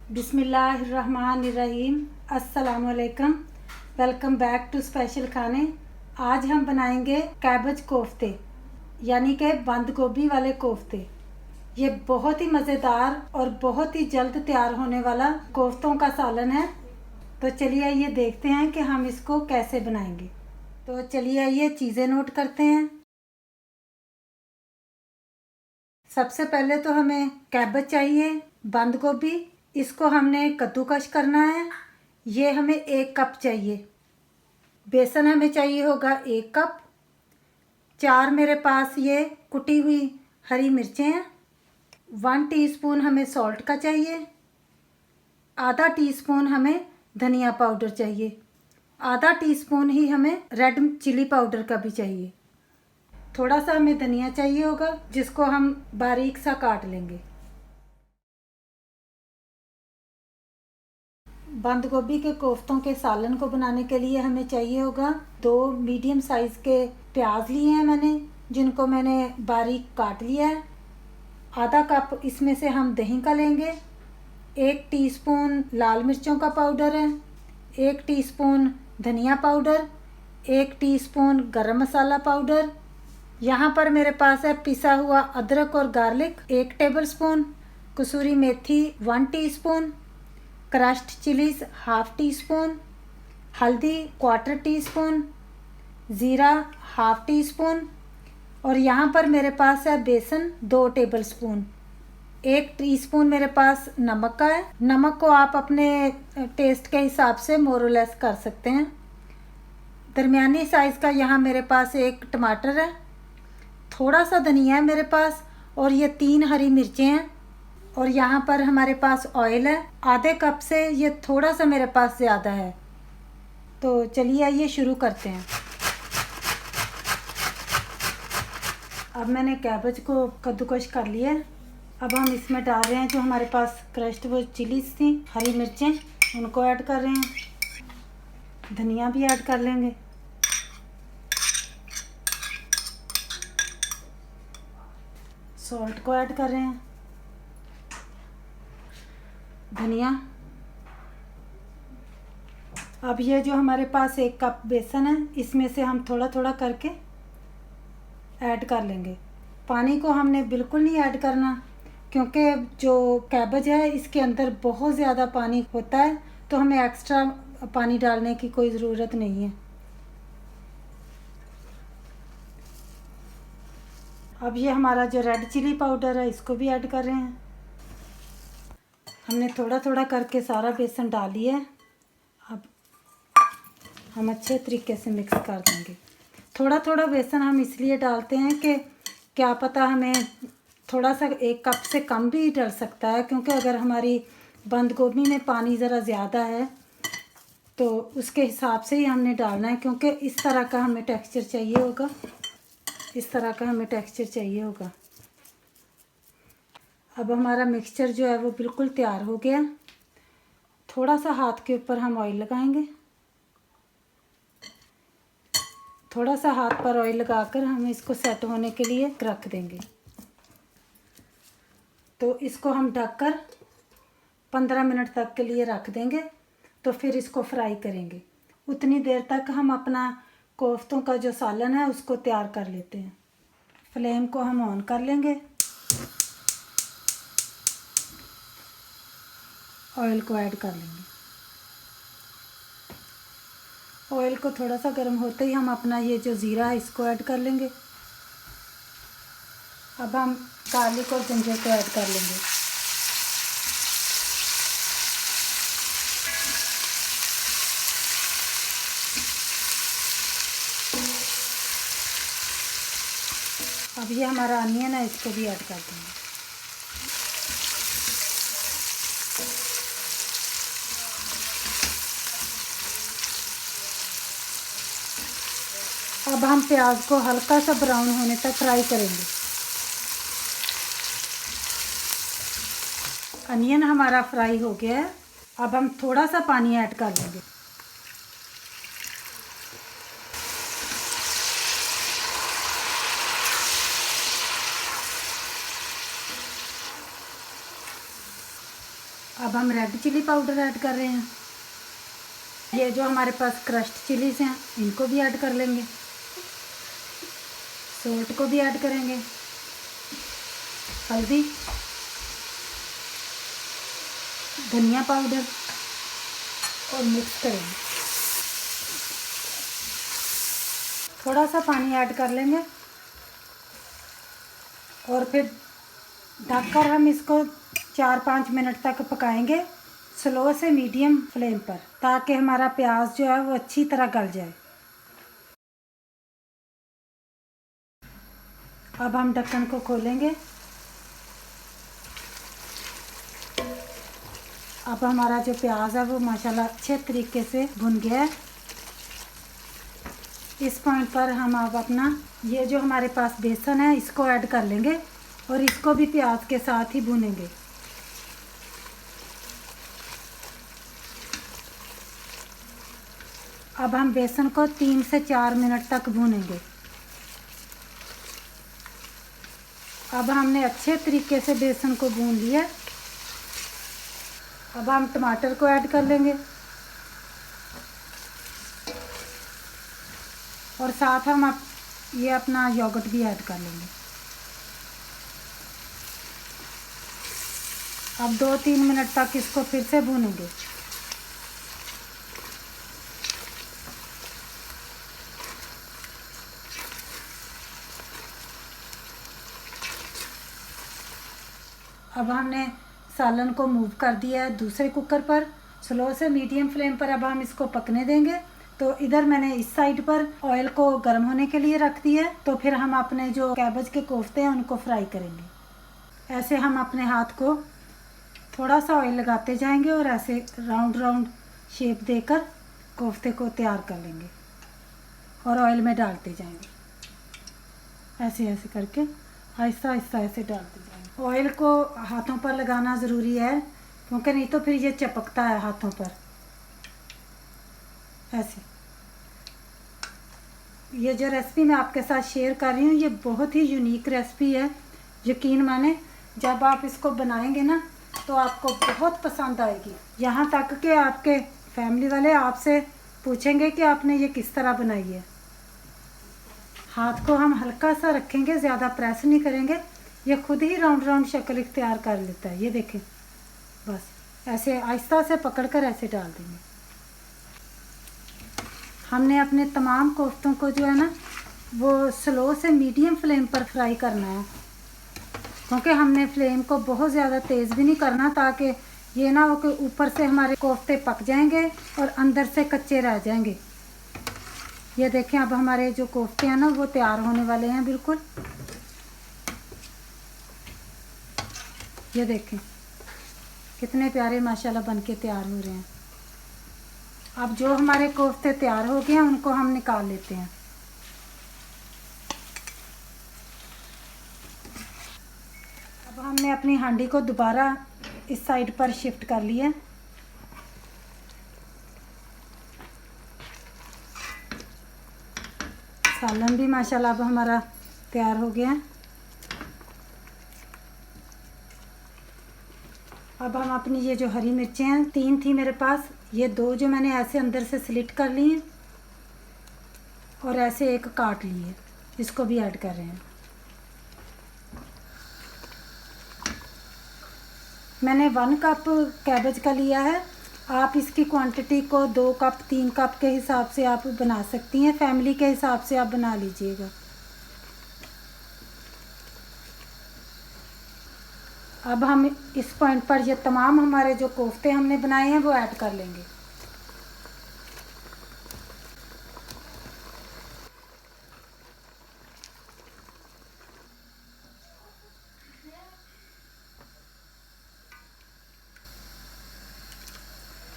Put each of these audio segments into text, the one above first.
बिस्मिल्लाहिर्रहमानिर्रहीम। अस्सलामुअलैकुम। Welcome back to special खाने। आज हम बनाएंगे कैबेज कोफ्ते यानी कि बंद गोभी वाले कोफ्ते। ये बहुत ही मज़ेदार और बहुत ही जल्द तैयार होने वाला कोफ्तों का सालन है। तो चलिए आइए देखते हैं कि हम इसको कैसे बनाएंगे। तो चलिए आइए चीज़ें नोट करते हैं। सबसे पहले तो हमें कैबेज चाहिए, बंद गोभी, इसको हमने कद्दूकश करना है। ये हमें 1 कप चाहिए। बेसन हमें चाहिए होगा 1 कप। 4 मेरे पास ये कुटी हुई हरी मिर्चें हैं। 1 टीस्पून हमें सॉल्ट का चाहिए। आधा टीस्पून हमें धनिया पाउडर चाहिए। आधा टीस्पून ही हमें रेड चिली पाउडर का भी चाहिए। थोड़ा सा हमें धनिया चाहिए होगा जिसको हम बारीक सा काट लेंगे। बंद गोभी के कोफ्तों के सालन को बनाने के लिए हमें चाहिए होगा 2 मीडियम साइज़ के प्याज लिए हैं मैंने, जिनको मैंने बारीक काट लिया है। आधा कप इसमें से हम दही का लेंगे। 1 टीस्पून लाल मिर्चों का पाउडर है। 1 टीस्पून धनिया पाउडर। 1 टीस्पून गरम मसाला पाउडर। यहाँ पर मेरे पास है पिसा हुआ अदरक और गार्लिक 1 टेबलस्पून। कसूरी मेथी 1 टीस्पून। Crushed chillies 1/2 teaspoon. हल्दी 1/4 टीस्पून। ज़ीरा 1/2 टीस्पून। और यहाँ पर मेरे पास है बेसन 2 टेबलस्पून। 1 टीस्पून मेरे पास नमक का है। नमक को आप अपने टेस्ट के हिसाब से मोर और लेस कर सकते हैं। दरमियानी साइज़ का यहाँ मेरे पास 1 टमाटर है। थोड़ा सा धनिया है मेरे पास और ये 3 हरी मिर्चें हैं। और यहाँ पर हमारे पास ऑयल है। आधे कप से ये थोड़ा सा मेरे पास ज़्यादा है। तो चलिए आइए शुरू करते हैं। अब मैंने कैबेज को कद्दूकश कर लिया है। अब हम इसमें डाल रहे हैं जो हमारे पास क्रश्ड वो चिलीज थी, हरी मिर्चें, उनको ऐड कर रहे हैं। धनिया भी ऐड कर लेंगे। सॉल्ट को ऐड कर रहे हैं। धनिया। अब ये जो हमारे पास 1 कप बेसन है, इसमें से हम थोड़ा थोड़ा करके ऐड कर लेंगे। पानी को हमने बिल्कुल नहीं ऐड करना, क्योंकि जो कैबेज है इसके अंदर बहुत ज़्यादा पानी होता है, तो हमें एक्स्ट्रा पानी डालने की कोई ज़रूरत नहीं है। अब ये हमारा जो रेड चिली पाउडर है इसको भी ऐड कर रहे हैं। हमने थोड़ा थोड़ा करके सारा बेसन डाल लिया है। अब हम अच्छे तरीके से मिक्स कर देंगे। थोड़ा थोड़ा बेसन हम इसलिए डालते हैं कि क्या पता हमें थोड़ा सा 1 कप से कम भी डल सकता है, क्योंकि अगर हमारी बंद गोभी में पानी ज़रा ज़्यादा है तो उसके हिसाब से ही हमने डालना है, क्योंकि इस तरह का हमें टेक्सचर चाहिए होगा। इस तरह का हमें टेक्सचर चाहिए होगा। अब हमारा मिक्सचर जो है वो बिल्कुल तैयार हो गया। थोड़ा सा हाथ के ऊपर हम ऑयल लगाएंगे। थोड़ा सा हाथ पर ऑयल लगाकर हम इसको सेट होने के लिए रख देंगे। तो इसको हम ढककर 15 मिनट तक के लिए रख देंगे। तो फिर इसको फ्राई करेंगे। उतनी देर तक हम अपना कोफ्तों का जो सालन है उसको तैयार कर लेते हैं। फ्लेम को हम ऑन कर लेंगे। ऑयल को ऐड कर लेंगे। ऑयल को थोड़ा सा गर्म होते ही हम अपना ये जो ज़ीरा है इसको ऐड कर लेंगे। अब हम गार्लिक और जिंजर को ऐड कर लेंगे। अब ये हमारा अनियन है, इसको भी ऐड कर देंगे। अब हम प्याज को हल्का सा ब्राउन होने तक फ्राई करेंगे। अनियन हमारा फ्राई हो गया है। अब हम थोड़ा सा पानी ऐड कर लेंगे। अब हम रेड चिली पाउडर ऐड कर रहे हैं। ये जो हमारे पास क्रश्ड चिलीज हैं इनको भी ऐड कर लेंगे। सॉल्ट को भी ऐड करेंगे, हल्दी, धनिया पाउडर और मिक्स करेंगे। थोड़ा सा पानी ऐड कर लेंगे और फिर ढककर हम इसको 4-5 मिनट तक पकाएंगे स्लो से मीडियम फ्लेम पर, ताकि हमारा प्याज जो है वो अच्छी तरह गल जाए। अब हम ढक्कन को खोलेंगे। अब हमारा जो प्याज है वो माशाल्लाह अच्छे तरीके से भुन गया है। इस पॉइंट पर हम अब अपना ये जो हमारे पास बेसन है इसको ऐड कर लेंगे और इसको भी प्याज के साथ ही भूनेंगे। अब हम बेसन को 3 से 4 मिनट तक भूनेंगे। अब हमने अच्छे तरीके से बेसन को भून लिया। अब हम टमाटर को ऐड कर लेंगे और साथ हम ये अपना योगर्ट भी ऐड कर लेंगे। अब 2-3 मिनट तक इसको फिर से भूनेंगे। अब हमने सालन को मूव कर दिया है दूसरे कुकर पर। स्लो से मीडियम फ्लेम पर अब हम इसको पकने देंगे। तो इधर मैंने इस साइड पर ऑयल को गर्म होने के लिए रख दिया है। तो फिर हम अपने जो कैबेज के कोफ्ते हैं उनको फ्राई करेंगे। ऐसे हम अपने हाथ को थोड़ा सा ऑयल लगाते जाएंगे और ऐसे राउंड राउंड शेप देकर कोफ्ते को तैयार कर लेंगे और ऑयल में डालते जाएंगे। ऐसे ऐसे करके आहिस्ता आहिस्ता ऐसे डालते जाएंगे। ऑयल को हाथों पर लगाना ज़रूरी है, क्योंकि नहीं तो फिर ये चिपकता है हाथों पर। ऐसे ये जो रेसिपी मैं आपके साथ शेयर कर रही हूँ ये बहुत ही यूनिक रेसिपी है। यकीन माने जब आप इसको बनाएंगे ना तो आपको बहुत पसंद आएगी। यहाँ तक कि आपके फैमिली वाले आपसे पूछेंगे कि आपने ये किस तरह बनाई है। हाथ को हम हल्का सा रखेंगे, ज़्यादा प्रेस नहीं करेंगे, ये खुद ही राउंड राउंड शक्ल इख्तियार कर लेता है। ये देखें, बस ऐसे आहिस्ता से पकड़कर ऐसे डाल देंगे। हमने अपने तमाम कोफ्तों को जो है ना वो स्लो से मीडियम फ्लेम पर फ्राई करना है, क्योंकि हमने फ्लेम को बहुत ज़्यादा तेज़ भी नहीं करना, ताकि ये ना हो कि ऊपर से हमारे कोफ्ते पक जाएंगे और अंदर से कच्चे रह जाएंगे। ये देखें, अब हमारे जो कोफ्ते हैं ना वो तैयार होने वाले हैं बिल्कुल। ये देखें कितने प्यारे माशाल्लाह बन के तैयार हो रहे हैं। अब जो हमारे कोफ्ते तैयार हो गए हैं उनको हम निकाल लेते हैं। अब हमने अपनी हांडी को दोबारा इस साइड पर शिफ्ट कर लिया। सालन भी माशाल्लाह अब हमारा तैयार हो गया है। अब हम अपनी ये जो हरी मिर्चें हैं 3 थी मेरे पास, ये 2 जो मैंने ऐसे अंदर से स्लिट कर ली हैं और ऐसे एक काट ली है, इसको भी ऐड कर रहे हैं। मैंने 1 कप कैबेज का लिया है। आप इसकी क्वांटिटी को 2 कप 3 कप के हिसाब से आप बना सकती हैं, फैमिली के हिसाब से आप बना लीजिएगा। अब हम इस पॉइंट पर ये तमाम हमारे जो कोफ्ते हमने बनाए हैं वो ऐड कर लेंगे।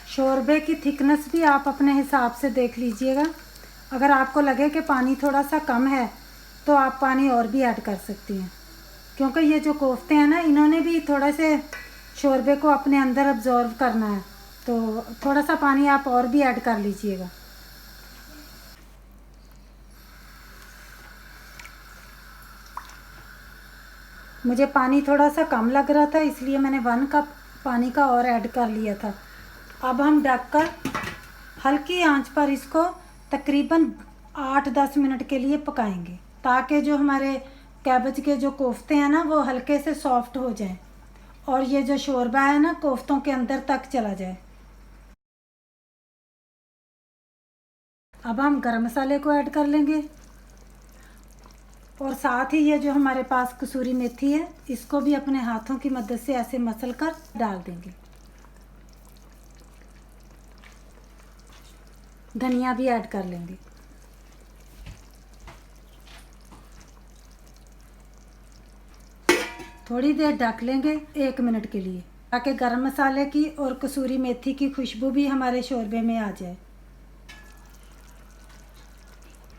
शोरबे की थिकनेस भी आप अपने हिसाब से देख लीजिएगा। अगर आपको लगे कि पानी थोड़ा सा कम है तो आप पानी और भी ऐड कर सकती हैं, क्योंकि ये जो कोफ्ते हैं ना इन्होंने भी थोड़ा से शोरबे को अपने अंदर अब्जॉर्व करना है, तो थोड़ा सा पानी आप और भी ऐड कर लीजिएगा। मुझे पानी थोड़ा सा कम लग रहा था, इसलिए मैंने 1 कप पानी का और ऐड कर लिया था। अब हम ढककर हल्की आंच पर इसको तकरीबन 8-10 मिनट के लिए पकाएंगे, ताकि जो हमारे कैबेज के जो कोफ्ते हैं ना वो हल्के से सॉफ्ट हो जाएं और ये जो शोरबा है ना कोफ्तों के अंदर तक चला जाए। अब हम गरम मसाले को ऐड कर लेंगे और साथ ही ये जो हमारे पास कसूरी मेथी है इसको भी अपने हाथों की मदद से ऐसे मसल कर डाल देंगे। धनिया भी ऐड कर लेंगे। थोड़ी देर ढक लेंगे 1 मिनट के लिए, ताकि गरम मसाले की और कसूरी मेथी की खुशबू भी हमारे शोरबे में आ जाए।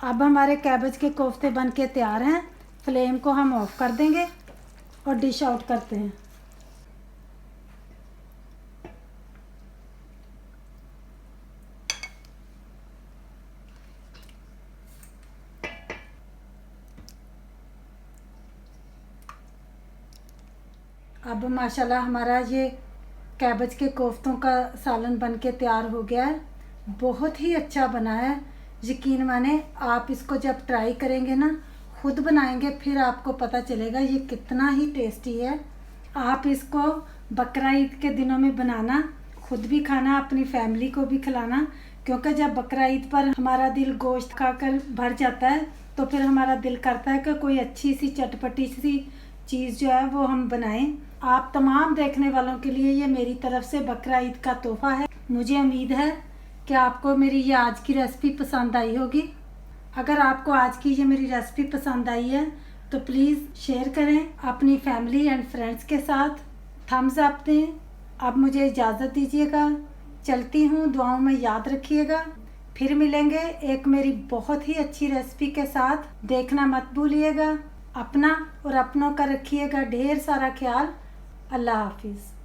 अब हमारे कैबेज के कोफ्ते बन के तैयार हैं। फ्लेम को हम ऑफ कर देंगे और डिश आउट करते हैं। अब माशाल्लाह हमारा ये कैबेज के कोफ्तों का सालन बन के तैयार हो गया है। बहुत ही अच्छा बना है, यकीन माने। आप इसको जब ट्राई करेंगे ना, खुद बनाएंगे, फिर आपको पता चलेगा ये कितना ही टेस्टी है। आप इसको बकरा ईद के दिनों में बनाना, खुद भी खाना, अपनी फैमिली को भी खिलाना, क्योंकि जब बकरा ईद पर हमारा दिल गोश्त खाकर भर जाता है तो फिर हमारा दिल करता है कि कोई अच्छी सी चटपटी सी चीज़ जो है वो हम बनाएं। आप तमाम देखने वालों के लिए ये मेरी तरफ से बकरा ईद का तोहफा है। मुझे उम्मीद है कि आपको मेरी ये आज की रेसिपी पसंद आई होगी। अगर आपको आज की ये मेरी रेसिपी पसंद आई है तो प्लीज़ शेयर करें अपनी फैमिली एंड फ्रेंड्स के साथ। थम्स अप दें। अब मुझे इजाज़त दीजिएगा, चलती हूँ। दुआओं में याद रखिएगा। फिर मिलेंगे एक मेरी बहुत ही अच्छी रेसिपी के साथ। देखना मत भूलिएगा। अपना और अपनों का रखिएगा ढेर सारा ख्याल। अल्लाह हाफिज़।